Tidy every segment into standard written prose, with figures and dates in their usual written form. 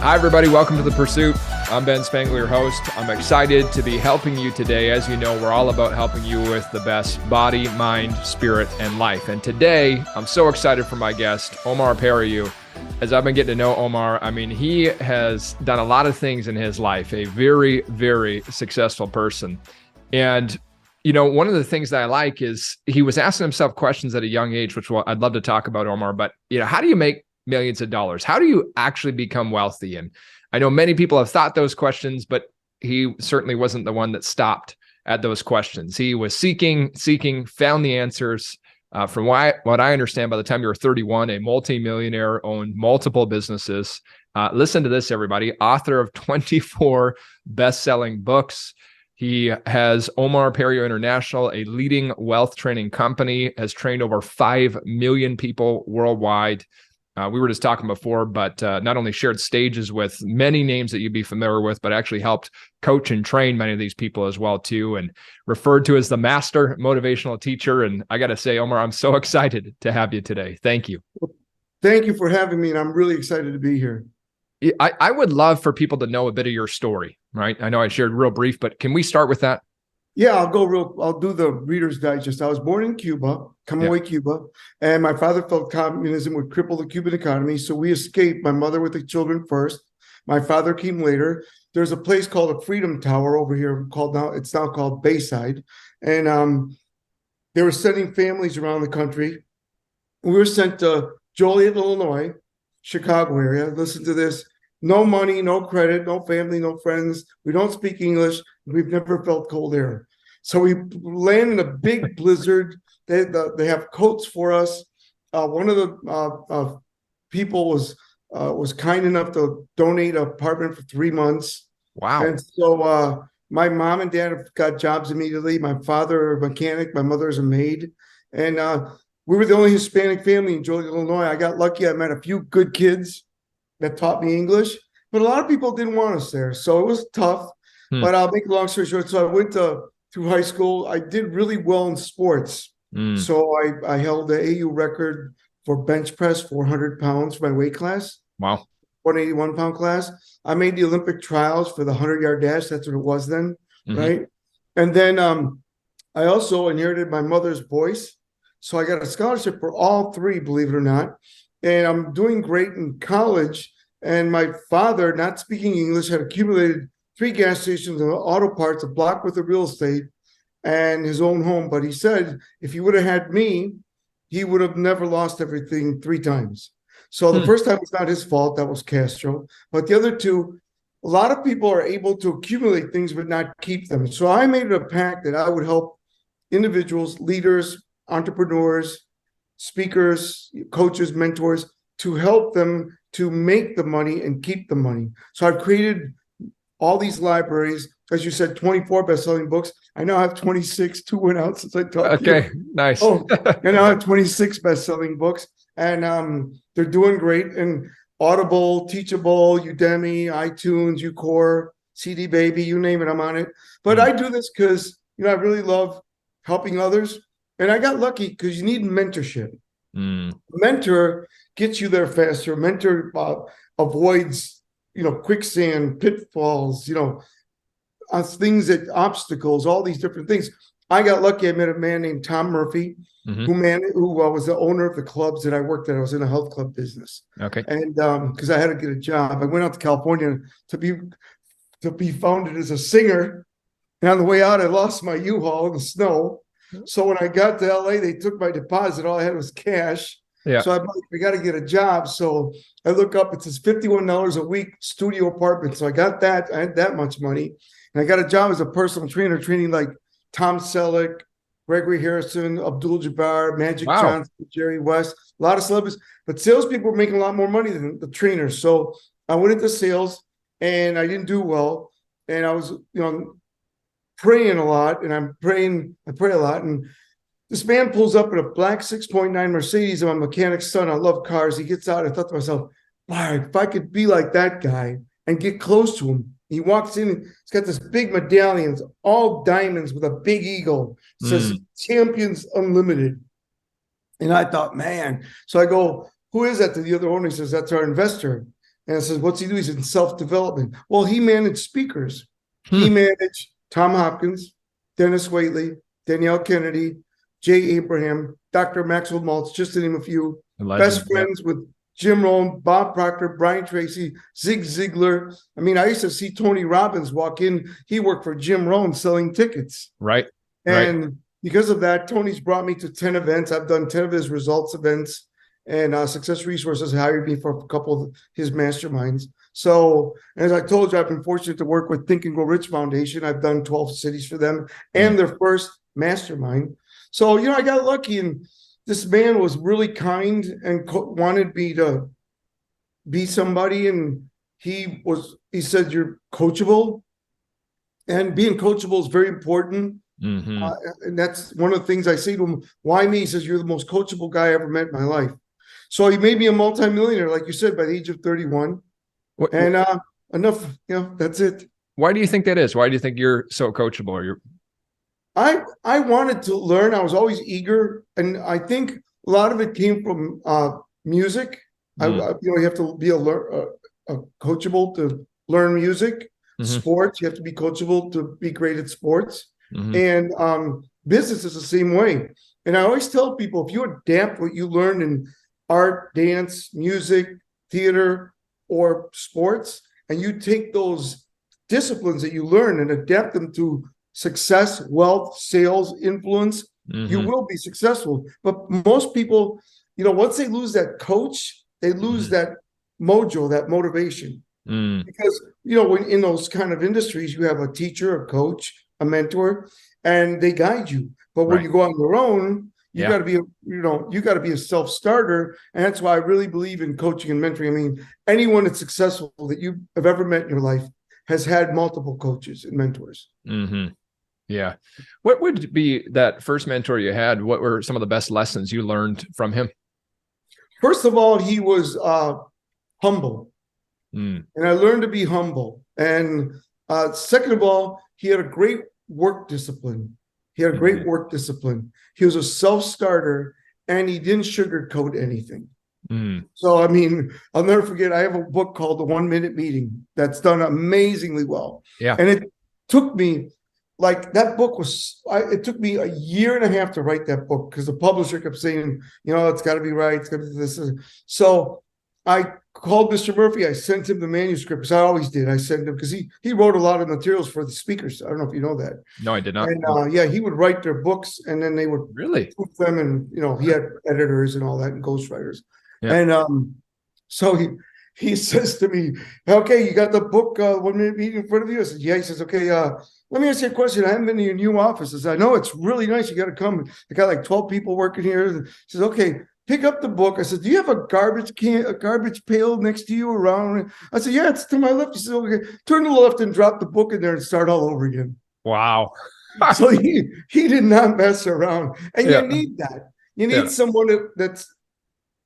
Hi, everybody. Welcome to The Pursuit. I'm Ben Spangler, your host. I'm excited to be helping you today. As you know, we're all about helping you with the best body, mind, spirit, and life. And today, I'm so excited for my guest, Omar Periu. As I've been getting to know Omar, I mean, he has done a lot of things in his life, a very, very successful person. And, you know, one of the things that I like is he was asking himself questions at a young age, which I'd love to talk about, Omar. But, you know, how do you make millions of dollars? How do you actually become wealthy? And I know many people have thought those questions, but he certainly wasn't the one that stopped at those questions. He was seeking, found the answers. From what I understand, by the time you were 31, a multi-millionaire, owned multiple businesses. Listen to this, everybody. Author of 24 best-selling books. He has Omar Periu International, a leading wealth training company, has trained over 5 million people worldwide. We were just talking before, but not only shared stages with many names that you'd be familiar with, but actually helped coach and train many of these people as well, too, and referred to as the master motivational teacher. And I got to say, Omar, I'm so excited to have you today. Thank you. Thank you for having me, and I'm really excited to be here. I would love for people to know a bit of your story, right? I know I shared real brief, but can we start with that? Yeah, I'll do the Reader's Digest. I was born in Cuba, Camagüey, Cuba, and my father felt communism would cripple the Cuban economy. So we escaped, my mother with the children first. My father came later. There's a place called the Freedom Tower over here it's now called Bayside. And they were sending families around the country. We were sent to Joliet, Illinois, Chicago area. Listen to this. No money, no credit, no family, no friends. We don't speak English. We've never felt cold air. So we land in a big blizzard. They have coats for us. One of the people was kind enough to donate an apartment for 3 months. Wow. And so my mom and dad got jobs immediately. My father, a mechanic. My mother is a maid. And we were the only Hispanic family in Joliet, Illinois. I got lucky. I met a few good kids that taught me English, but a lot of people didn't want us there. So it was tough, but I'll make a long story short. So I went through high school. I did really well in sports. So I held the AU record for bench press, 400 pounds for my weight class. Wow. 181 pound class. I made the Olympic trials for the 100-yard dash. That's what it was then, right? And then I also inherited my mother's voice. So I got a scholarship for all three, believe it or not. And I'm doing great in college. And my father, not speaking English, had accumulated 3 gas stations and auto parts, a block worth of real estate, and his own home. But he said if he would have had me, he would have never lost everything 3 times. So the first time was not his fault. That was Castro. But the other 2, a lot of people are able to accumulate things but not keep them. So I made it a pact that I would help individuals, leaders, entrepreneurs, speakers, coaches, mentors, to help them to make the money and keep the money. So I've created all these libraries, as you said, 24 best-selling books. I now have 26. 2 went out since I talked to you. Okay, nice. I now have 26 best-selling books, and they're doing great. And Audible, Teachable, Udemy, iTunes, Ucore, CD Baby, you name it, I'm on it. But I do this because, you know, I really love helping others. And I got lucky because you need mentorship. Mentor gets you there faster. Mentor avoids, quicksand, pitfalls, obstacles, all these different things. I got lucky. I met a man named Tom Murphy, who was the owner of the clubs that I worked at. I was in a health club business. Okay. And because I had to get a job, I went out to California to be founded as a singer. And on the way out, I lost my U-Haul in the snow. So when I got to LA, they took my deposit. All I had was cash. Yeah. So I got to get a job. So I look up, it says $51 a week studio apartment. So I got that. I had that much money. And I got a job as a personal trainer, training like Tom Selleck, Gregory Harrison, Abdul-Jabbar, Magic Johnson, Jerry West, a lot of celebrities. But salespeople were making a lot more money than the trainers. So I went into sales and I didn't do well. And I was, praying a lot, and I pray a lot, and this man pulls up in a black 6.9 Mercedes. I'm a mechanic's son. I love cars. He gets out. I thought to myself, wow, if I could be like that guy and get close to him. He walks in, and he's got this big medallion, all diamonds with a big eagle. It says Champions Unlimited. And I thought, man. So I go, who is that? To the other owner, he says, that's our investor. And I says, what's he do? He's in self-development. Well, he managed speakers. Hmm. He managed Tom Hopkins, Dennis Waitley, Danielle Kennedy, Jay Abraham, Dr. Maxwell Maltz, just to name a few. Best friends with Jim Rohn, Bob Proctor, Brian Tracy, Zig Ziglar. I mean, I used to see Tony Robbins walk in. He worked for Jim Rohn selling tickets. Right. And because of that, Tony's brought me to 10 events. I've done 10 of his results events, and Success Resources hired me for a couple of his masterminds. So, as I told you, I've been fortunate to work with Think and Grow Rich Foundation. I've done 12 cities for them and their first mastermind. So, I got lucky, and this man was really kind and wanted me to be somebody. And he said, you're coachable, and being coachable is very important. And that's one of the things I say to him. Why me? He says, you're the most coachable guy I ever met in my life. So he made me a multi-millionaire, like you said, by the age of 31. And enough, that's it. Why do you think that is? Why do you think you're so coachable? Or I wanted to learn. I was always eager. And I think a lot of it came from music. You have to be coachable to learn music. Sports, you have to be coachable to be great at sports. And business is the same way. And I always tell people, if you adapt what you learn in art, dance, music, theater, or sports, and you take those disciplines that you learn and adapt them to success, wealth, sales, influence, you will be successful. But most people, once they lose that coach, they lose that mojo, that motivation. Because, when in those kind of industries, you have a teacher, a coach, a mentor, and they guide you. But when you go on your own, you got to be, you got to be a self-starter. And that's why I really believe in coaching and mentoring. I mean, anyone that's successful that you have ever met in your life has had multiple coaches and mentors. Yeah. What would be that first mentor you had? What were some of the best lessons you learned from him? First of all, he was humble. And I learned to be humble. And second of all, he had a great work discipline. He was a self-starter, and he didn't sugarcoat anything. So, I mean, I'll never forget, I have a book called The 1 Minute Meeting that's done amazingly well. And it took me, that book it took me a year and a half to write that book because the publisher kept saying, it's got to be right. It's got to be this. So I called Mr. Murphy. I sent him the manuscript, because I always did. I sent him because he wrote a lot of materials for the speakers. I don't know if you know that. No, I did not. And he would write their books, and then they would really proof them, and he had editors and all that and ghostwriters. And so he says to me, "Okay, you got the book 1 Minute Meeting in front of you?" I said, "Yeah." He says, "Okay, let me ask you a question. I haven't been to your new office." I said, "I know, it's really nice. You got to come. I got like 12 people working here." He says, "Okay, pick up the book." I said, "Do you have a garbage pail next to you around?" I said, "Yeah, it's to my left." He said, "Okay, turn to the left and drop the book in there and start all over again." Wow. So he did not mess around. And you need that. You need someone that's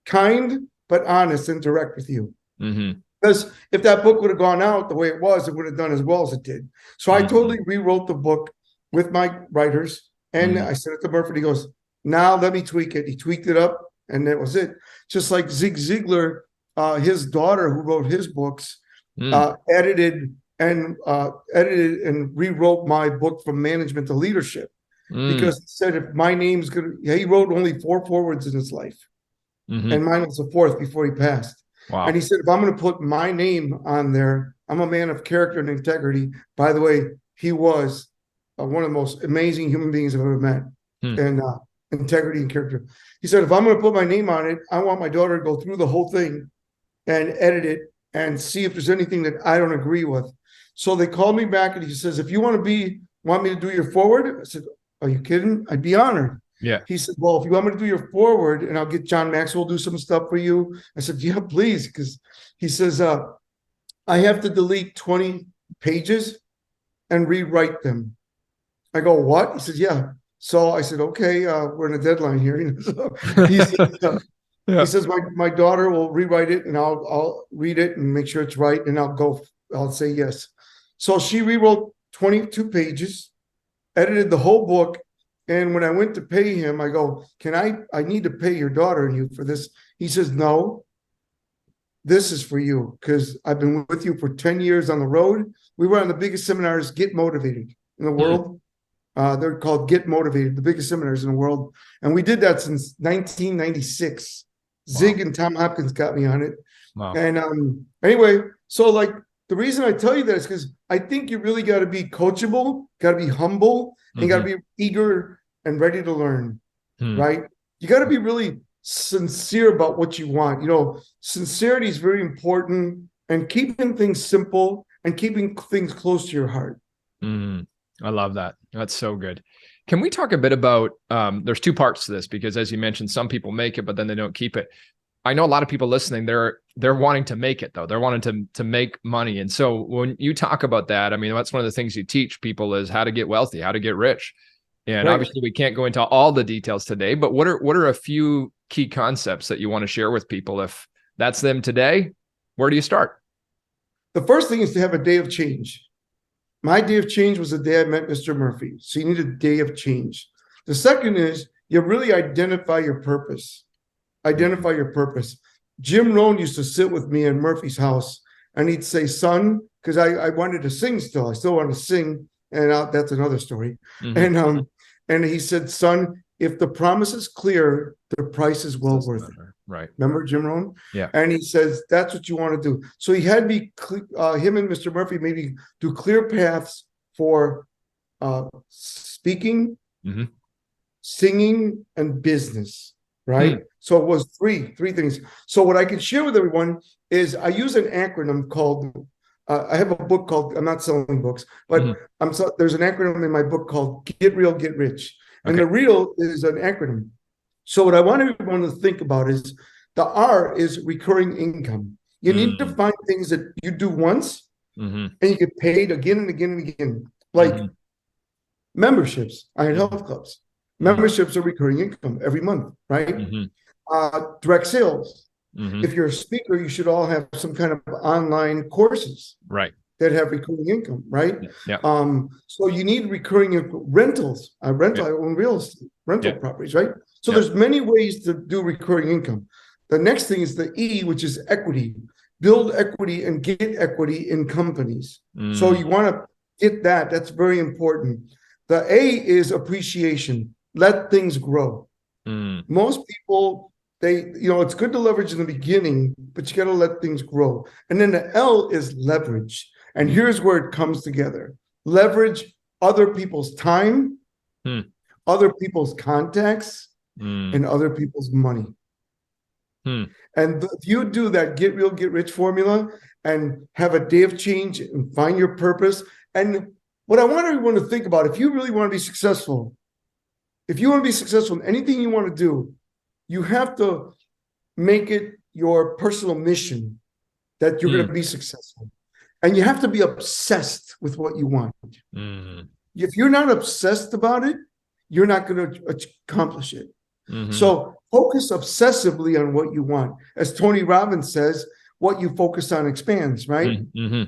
kind but honest and direct with you. Because if that book would have gone out the way it was, it would have done as well as it did. So I totally rewrote the book with my writers, and I sent it to Murphy. He goes, "Now let me tweak it." He tweaked it up, and that was it. Just like Zig Ziglar, his daughter, who wrote his books, edited and rewrote my book from management to leadership, because he said, if my name's gonna, he wrote only 4 forewords in his life, and mine was the 4th before he passed. Wow. And he said, if I'm going to put my name on there, I'm a man of character and integrity. By the way, he was one of the most amazing human beings I've ever met, and integrity and character. He said, if I'm going to put my name on it, I want my daughter to go through the whole thing and edit it and see if there's anything that I don't agree with. So they called me back, and he says, if you want me to do your forward? I said, are you kidding? I'd be honored. Yeah. He said, well, if you want me to do your forward, and I'll get John Maxwell do some stuff for you. I said, yeah, please. Because he says, I have to delete 20 pages and rewrite them. I go, what? He says, yeah. So I said, okay, we're in a deadline here. So he says, my daughter will rewrite it, and I'll read it and make sure it's right, and I'll say yes. So she rewrote 22 pages, edited the whole book. And when I went to pay him, I go, I need to pay your daughter and you for this. He says, no, this is for you, because I've been with you for 10 years on the road. We were on the biggest seminars, Get Motivated, in the world. They're called Get Motivated, the biggest seminars in the world. And we did that since 1996. Wow. Zig and Tom Hopkins got me on it. Wow. And anyway, so like the reason I tell you that is because I think you really got to be coachable, got to be humble, and got to be eager and ready to learn, right? You got to be really sincere about what you want. You know, sincerity is very important, and keeping things simple and keeping things close to your heart. I love that. That's so good. Can we talk a bit about, there's two parts to this, because as you mentioned, some people make it, but then they don't keep it. I know a lot of people listening, they're wanting to make it though. They're wanting to make money. And so when you talk about that, I mean, that's one of the things you teach people is how to get wealthy, how to get rich. And obviously we can't go into all the details today, but what are a few key concepts that you want to share with people? If that's them today, where do you start? The first thing is to have a day of change. My day of change was the day I met Mr. Murphy. So you need a day of change. The second is you really identify your purpose. Identify your purpose. Jim Rohn used to sit with me in Murphy's house, and he'd say, son, because I wanted to sing still. I still want to sing, and that's another story. And he said, son, if the promise is clear, the price is well worth it. Right. Remember Jim Rohn? Yeah. And he says, that's what you want to do. So he had me, him and Mr. Murphy maybe do clear paths for speaking, singing, and business, right? So it was three things. So what I can share with everyone is I use an acronym called, I have a book called, I'm not selling books, but there's an acronym in my book called Get Real, Get Rich. And the real is an acronym. So what I want everyone to think about is the R is recurring income. You need to find things that you do once and you get paid again and again and again. Like memberships, Iron Health Clubs. Memberships are recurring income every month, right? Direct sales. If you're a speaker, you should all have some kind of online courses. Right. That have recurring income, right? Yeah. So you need recurring rentals. I own real estate, rental properties, right? So there's many ways to do recurring income. The next thing is the E, which is equity. Build equity and get equity in companies. So you want to get that. That's very important. The A is appreciation. Let things grow. Most people, it's good to leverage in the beginning, but you got to let things grow. And then the L is leverage. And here's where it comes together. Leverage other people's time, other people's contacts, and other people's money. And if you do that get real, get rich formula and have a day of change and find your purpose. And what I want everyone to think about, if you really want to be successful, if you want to be successful in anything you want to do, you have to make it your personal mission that you're going to be successful. And you have to be obsessed with what you want. If you're not obsessed about it, you're not going to accomplish it. So focus obsessively on what you want. As Tony Robbins says, what you focus on expands, right?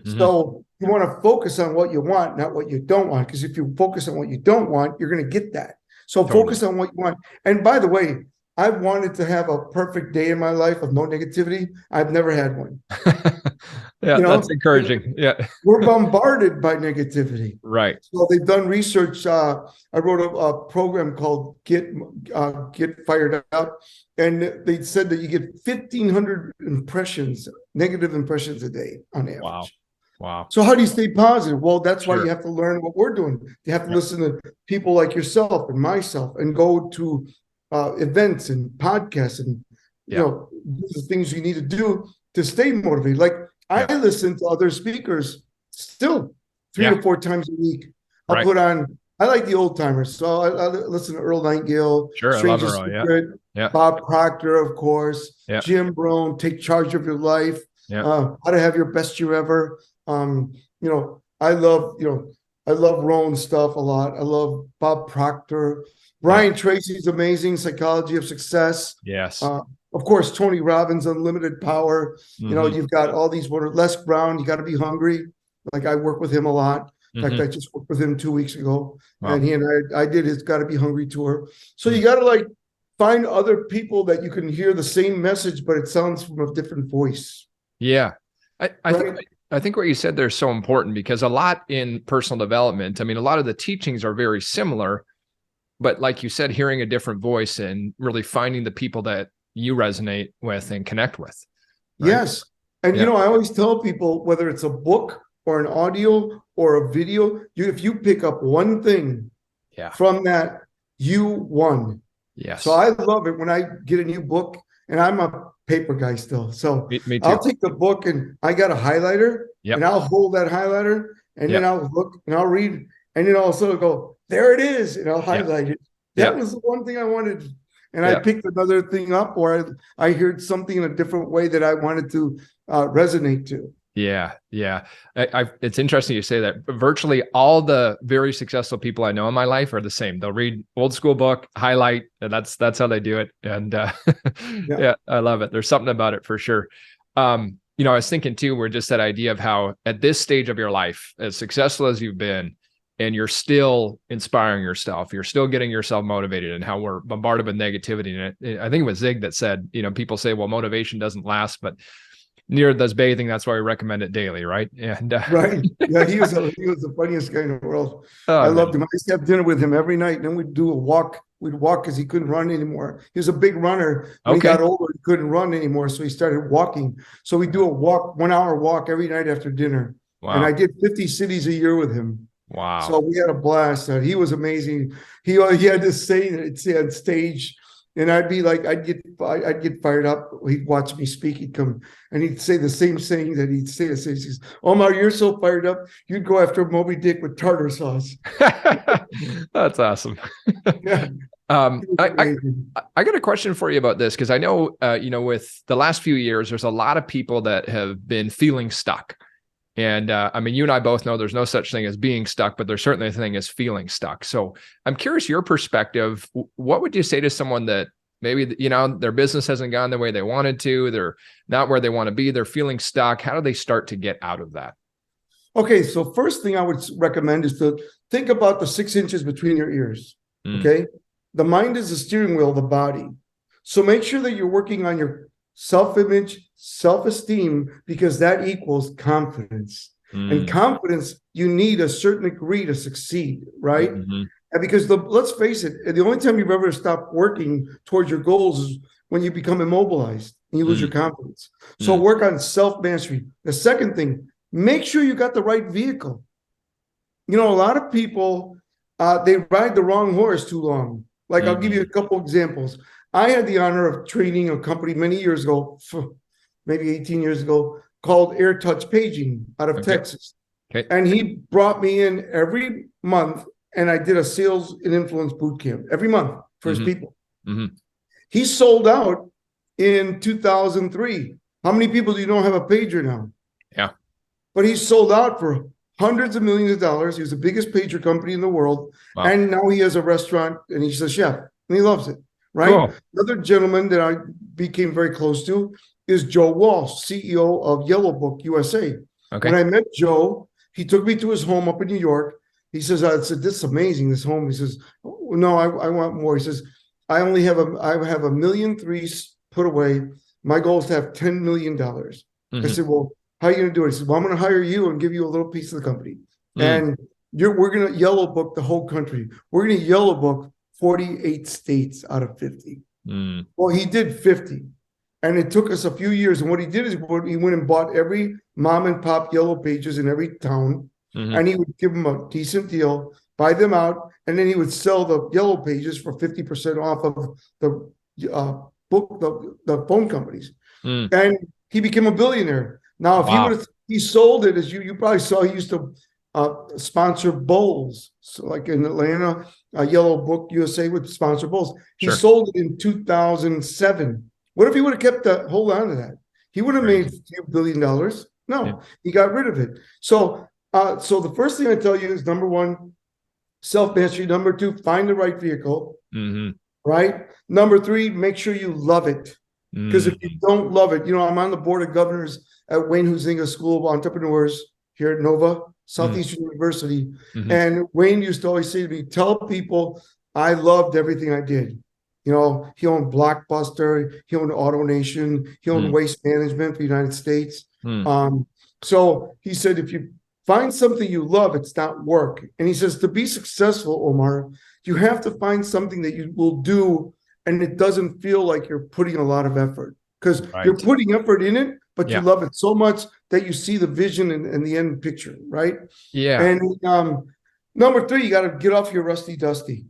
So you want to focus on what you want, not what you don't want. Because if you focus on what you don't want, you're going to get that. So focus on what you want. And by the way, I wanted to have a perfect day in my life of no negativity. I've never had one. That's encouraging. Yeah. We're bombarded by negativity. Right. So they've done research. I wrote a program called Get Fired Up. And they said that you get 1,500 impressions, negative impressions a day on average. Wow. So how do you stay positive? Well, that's why you have to learn what we're doing. You have to listen to people like yourself and myself and go to events and podcasts and do the things you need to do to stay motivated. Like I listen to other speakers still 3 or 4 times a week. I'll put on, I like the old timers. So I listen to Earl Nightingale, I love Earl, Bob Proctor, of course, Jim Rohn, Take Charge of Your Life, How to Have Your Best Year Ever. I love Rohn stuff a lot. I love Bob Proctor. Brian Tracy's amazing, Psychology of Success. Yes. Of course, Tony Robbins, Unlimited Power. You've got all these Les Brown, You Got to Be Hungry. Like I work with him a lot. In fact, I just worked with him 2 weeks ago. And he and I did his Got to Be Hungry tour. So you got to find other people that you can hear the same message, but it sounds from a different voice. Yeah. I right? think what you said there is so important, because a lot in personal development, I mean, a lot of the teachings are very similar, but like you said, hearing a different voice and really finding the people that you resonate with and connect with. Right. Yes. And Yeah. I always tell people, whether it's a book or an audio or a video, if you pick up one thing Yeah. from that, you won. Yes. So I love it when I get a new book, and I'm a paper guy still. So Me too. I'll take the book, and I got a highlighter, Yep. and I'll hold that highlighter, and Yep. then I'll look and I'll read, and then I'll sort of go, there it is, and I'll highlight it. That was the one thing I wanted. And I picked another thing up, or I heard something in a different way that I wanted to resonate to. Yeah. Yeah. It's interesting you say that. Virtually all the very successful people I know in my life are the same. They'll read old school book, highlight, and that's how they do it. And yeah, I love it. There's something about it for sure. I was thinking too, we're just that idea of how at this stage of your life, as successful as you've been, and you're still inspiring yourself, you're still getting yourself motivated, and how we're bombarded with negativity. And I think it was Zig that said, people say, well, motivation doesn't last, but neither does bathing. That's why we recommend it daily, right? And right. Yeah, he was the funniest guy in the world. I loved him. I used to have dinner with him every night, and then we'd do a walk. We'd walk because he couldn't run anymore. He was a big runner. When he got older, he couldn't run anymore, so he started walking. So we do a 1 hour walk every night after dinner. Wow. And I did 50 cities a year with him. Wow. So we had a blast. He was amazing. He had this saying that he'd say on stage, and I'd be like, I'd get fired up. He'd watch me speak. He'd come and he'd say the same saying that he'd say. He says, Omar, you're so fired up. You'd go after Moby Dick with tartar sauce. That's awesome. Yeah. I got a question for you about this, because I know, with the last few years, there's a lot of people that have been feeling stuck. And I mean, you and I both know there's no such thing as being stuck, but there's certainly a thing as feeling stuck. So I'm curious your perspective. What would you say to someone that maybe, their business hasn't gone the way they wanted to, they're not where they want to be, they're feeling stuck? How do they start to get out of that? Okay. So first thing I would recommend is to think about the 6 inches between your ears. Okay. The mind is the steering wheel of the body. So make sure that you're working on your self-image, self-esteem, because that equals confidence. And confidence, you need a certain degree to succeed, right? And because let's face it, the only time you've ever stopped working towards your goals is when you become immobilized and you lose your confidence. So work on self-mastery. The second thing, make sure you got the right vehicle. A lot of people, they ride the wrong horse too long. Like, I'll give you a couple examples. I had the honor of training a company many years ago, maybe 18 years ago, called Air Touch Paging out of Texas. Okay. And he brought me in every month, and I did a sales and influence boot camp every month for his people. He sold out in 2003. How many people do you know have a pager now? Yeah. But he sold out for hundreds of millions of dollars. He was the biggest pager company in the world. Wow. And now he has a restaurant, and he's a chef, and he loves it. Right. Cool. Another gentleman that I became very close to is Joe Walsh, CEO of Yellow Book USA. Okay. When I met Joe, he took me to his home up in New York. He says, I said, this is amazing, this home. He says, oh, no, I want more. He says, I have $1.3 million put away. My goal is to have $10 million. I said, well, how are you going to do it? He said, well, I'm going to hire you and give you a little piece of the company. And we're going to Yellow Book the whole country. We're going to Yellow Book 48 states out of 50. Well, he did 50. And it took us a few years. And what he did is he went and bought every mom and pop Yellow Pages in every town. And he would give them a decent deal, buy them out, and then he would sell the Yellow Pages for 50% off of the the phone companies. And he became a billionaire. Now, if he sold it, as you probably saw, he used to sponsor bowls. So like in Atlanta, Yellow Book USA would sponsor bowls. He sold it in 2007. What if he would have kept that? Hold on to that. He would have made $1 billion. No, he got rid of it. So the first thing I tell you is, number one, self-mastery. Number two, find the right vehicle. Right? Number three, make sure you love it. Because if you don't love it, I'm on the board of governors at Wayne Huizinga School of Entrepreneurs here at Nova, Southeastern University. And Wayne used to always say to me, tell people I loved everything I did. You know, he owned Blockbuster, he owned AutoNation, he owned Waste Management for the United States. So he said, if you find something you love, it's not work. And he says, to be successful, Omar, you have to find something that you will do and it doesn't feel like you're putting a lot of effort, because you're putting effort in it, but you love it so much that you see the vision and the end picture, right? Yeah. And number 3, you got to get off your rusty dusty.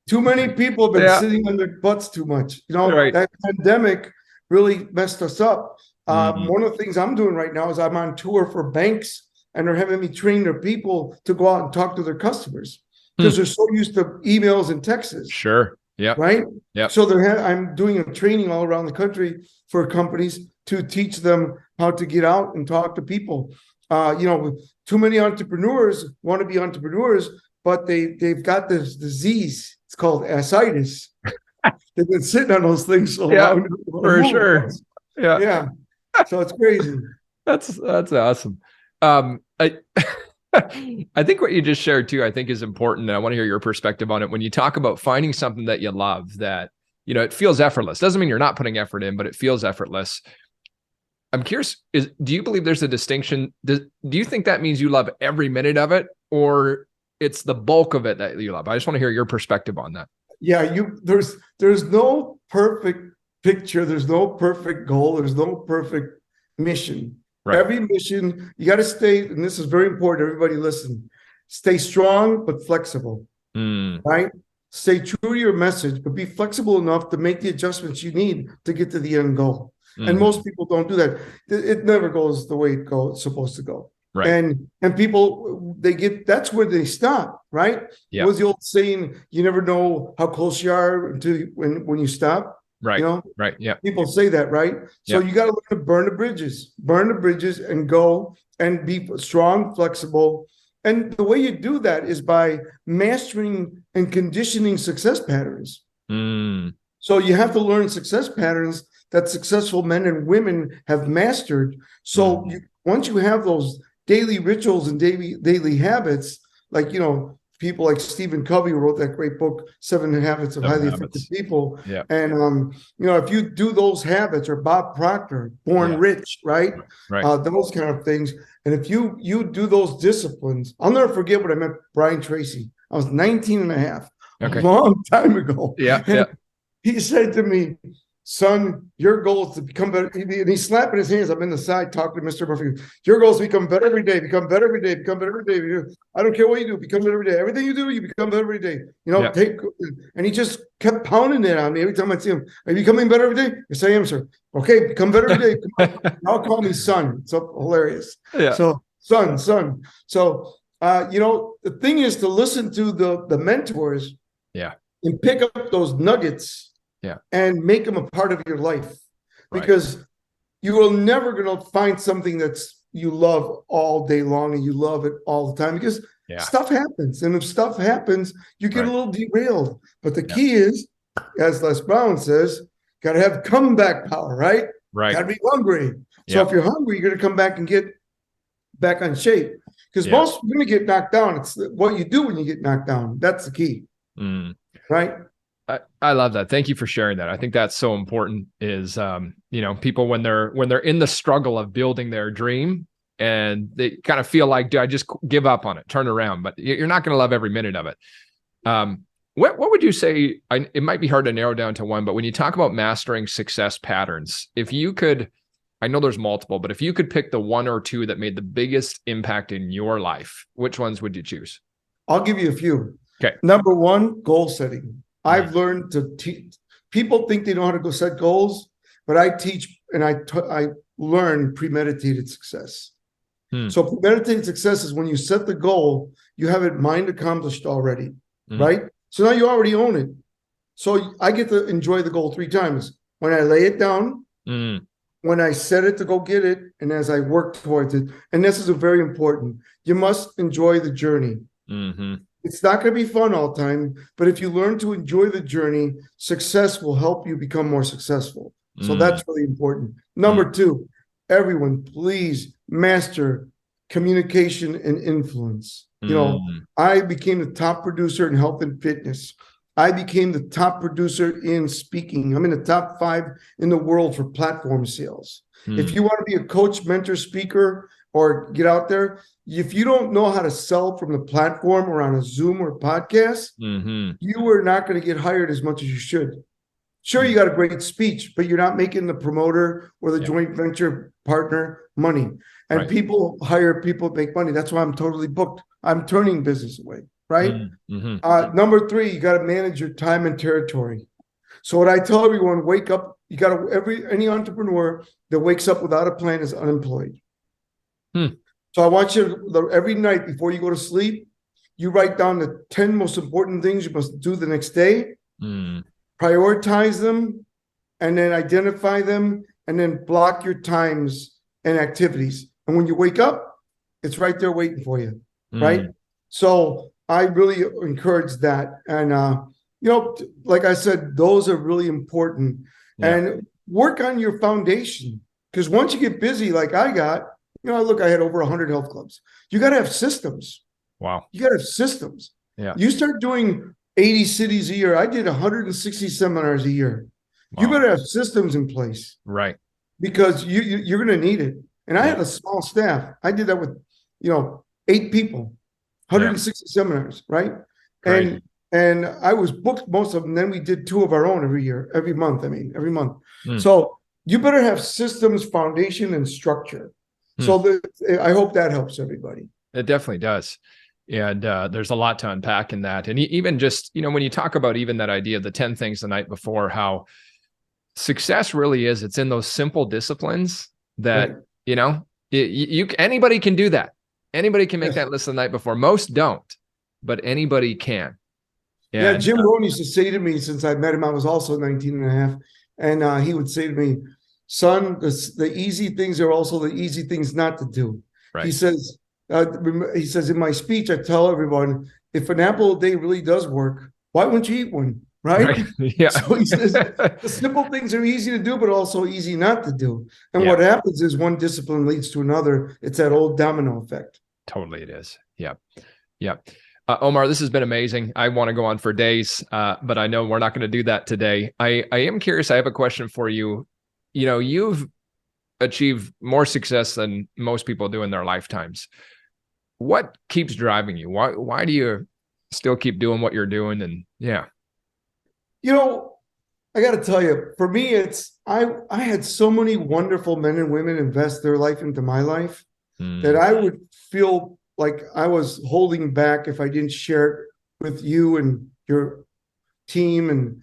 Too many people have been sitting on their butts too much. You know, that pandemic really messed us up. One of the things I'm doing right now is I'm on tour for banks, and they're having me train their people to go out and talk to their customers because they're so used to emails and texts. Sure. Yeah. Right. Yeah. So I'm doing a training all around the country for companies to teach them how to get out and talk to people. You know, too many entrepreneurs want to be entrepreneurs, but they've got this disease. It's called ascites. They've been sitting on those things so long. For sure. Yeah. Yeah. So it's crazy. That's awesome. I think what you just shared too, I think is important. And I want to hear your perspective on it. When you talk about finding something that you love, that, you know, it feels effortless. Doesn't mean you're not putting effort in, but it feels effortless. I'm curious, do you believe there's a distinction? Do you think that means you love every minute of it, or it's the bulk of it that you love? I just want to hear your perspective on that. Yeah, there's no perfect picture. There's no perfect goal. There's no perfect mission. Right. Every mission, you got to stay, and this is very important, everybody listen, stay strong but flexible, right? Stay true to your message, but be flexible enough to make the adjustments you need to get to the end goal. And most people don't do that. It never goes the way it's supposed to go. Right. And people, that's where they stop, right? Yeah. What was the old saying, you never know how close you are until when you stop. Right. You know, right. Yeah. People say that, right? So you got to learn to burn the bridges and go and be strong, flexible. And the way you do that is by mastering and conditioning success patterns. So you have to learn success patterns that successful men and women have mastered. So once you have those daily rituals and daily habits, like, you know, people like Stephen Covey, who wrote that great book, 7 Habits of Highly Effective People. Yeah. And, you know, if you do those habits, or Bob Proctor, Born Rich, right? Those kind of things. And if you do those disciplines, I'll never forget what I met Brian Tracy. I was 19 and a half, a long time ago. Yeah. He said to me, son, your goal is to become better. And he's slapping his hands. I'm in the side talking to Mr. Murphy. Your goal is to become better every day, become better every day, become better every day. I don't care what you do, become better every day. Everything you do, you become better every day. You know, and he just kept pounding it on me every time I see him. Are you becoming better every day? Yes, I am, sir. Okay, become better every day. Now call me son. It's hilarious. Yeah. So son. So, you know, the thing is to listen to the mentors and pick up those nuggets and make them a part of your life, because you will never going to find something that's you love all day long and you love it all the time, because stuff happens. And if stuff happens, you get a little derailed. But the key is, as Les Brown says, got to have comeback power, right? Got to be hungry. So if you're hungry, you're going to come back and get back on shape, because most are going to get knocked down. It's what you do when you get knocked down. That's the key. Right. I love that. Thank you for sharing that. I think that's so important is, you know, people when they're in the struggle of building their dream and they kind of feel like, do I just give up on it, turn around? But you're not going to love every minute of it. What would you say? It might be hard to narrow down to one, but when you talk about mastering success patterns, if you could, I know there's multiple, but if you could pick the one or two that made the biggest impact in your life, which ones would you choose? I'll give you a few. Okay. Number one, goal setting. I've learned to teach. People think they know how to go set goals, but I teach and I learn premeditated success. So premeditated success is when you set the goal, you have it mind accomplished already, right? So now you already own it. So I get to enjoy the goal 3 times. When I lay it down, when I set it to go get it, and as I work towards it. And this is very important. You must enjoy the journey. It's not going to be fun all the time, but if you learn to enjoy the journey, success will help you become more successful. So that's really important. Number 2, everyone, please master communication and influence. You know, I became the top producer in health and fitness. I became the top producer in speaking. I'm in the top 5 in the world for platform sales. If you want to be a coach, mentor, speaker, or get out there, if you don't know how to sell from the platform or on a Zoom or podcast, you are not going to get hired as much as you should. Sure, you got a great speech, but you're not making the promoter or the joint venture partner money. And people hire people to make money. That's why I'm totally booked. I'm turning business away, right? Number 3, you got to manage your time and territory. So what I tell everyone, wake up. You got to, any entrepreneur that wakes up without a plan is unemployed. So I want you every night before you go to sleep, you write down the 10 most important things you must do the next day, prioritize them, and then identify them, and then block your times and activities. And when you wake up, it's right there waiting for you, right? So I really encourage that. And, like I said, those are really important. And work on your foundation, because once you get busy like I got, I had over 100 health clubs. You got to have systems. Wow. You got to have systems. Yeah. You start doing 80 cities a year. I did 160 seminars a year. Wow. You better have systems in place. Right. Because you're going to need it. And I had a small staff. I did that with, 8 people, 160 seminars, right? Great. And I was booked most of them. Then we did 2 of our own every month. So you better have systems, foundation, and structure. So I hope that helps everybody. It definitely does. And there's a lot to unpack in that. And even just, when you talk about even that idea of the 10 things the night before, how success really is, it's in those simple disciplines that, anybody can do that. Anybody can make that list the night before. Most don't, but anybody can. And, Jim Rohn used to say to me, since I met him, I was also 19 and a half. And he would say to me, son, the easy things are also the easy things not to do. Right. He says, in my speech, I tell everyone, if an apple a day really does work, why wouldn't you eat one? Right? Yeah. So he says, the simple things are easy to do, but also easy not to do. And what happens is one discipline leads to another. It's that old domino effect. Totally it is. Yeah. Yeah. Omar, this has been amazing. I want to go on for days, but I know we're not going to do that today. I am curious. I have a question for you. You've achieved more success than most people do in their lifetimes. What keeps driving you? Why do you still keep doing what you're doing? And I got to tell you, for me, it's, I had so many wonderful men and women invest their life into my life that I would feel like I was holding back if I didn't share it with you and your team and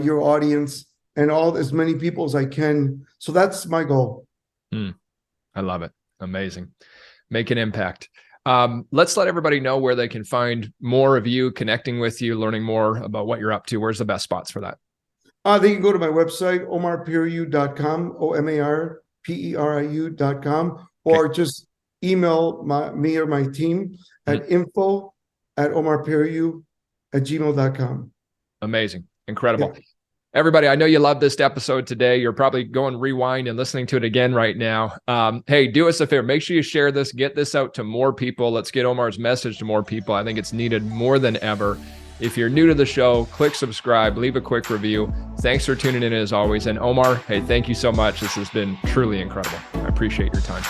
your audience and as many people as I can. So that's my goal. I love it. Amazing. Make an impact. Let's let everybody know where they can find more of you, connecting with you, learning more about what you're up to. Where's the best spots for that? They can go to my website, omarperiu.com, OMARPERIU.com, or just email me or my team at info@omarperiu@gmail.com. Amazing. Incredible. Yeah. Everybody, I know you loved this episode today. You're probably going rewind and listening to it again right now. Hey, do us a favor. Make sure you share this, get this out to more people. Let's get Omar's message to more people. I think it's needed more than ever. If you're new to the show, click subscribe, leave a quick review. Thanks for tuning in as always. And Omar, hey, thank you so much. This has been truly incredible. I appreciate your time.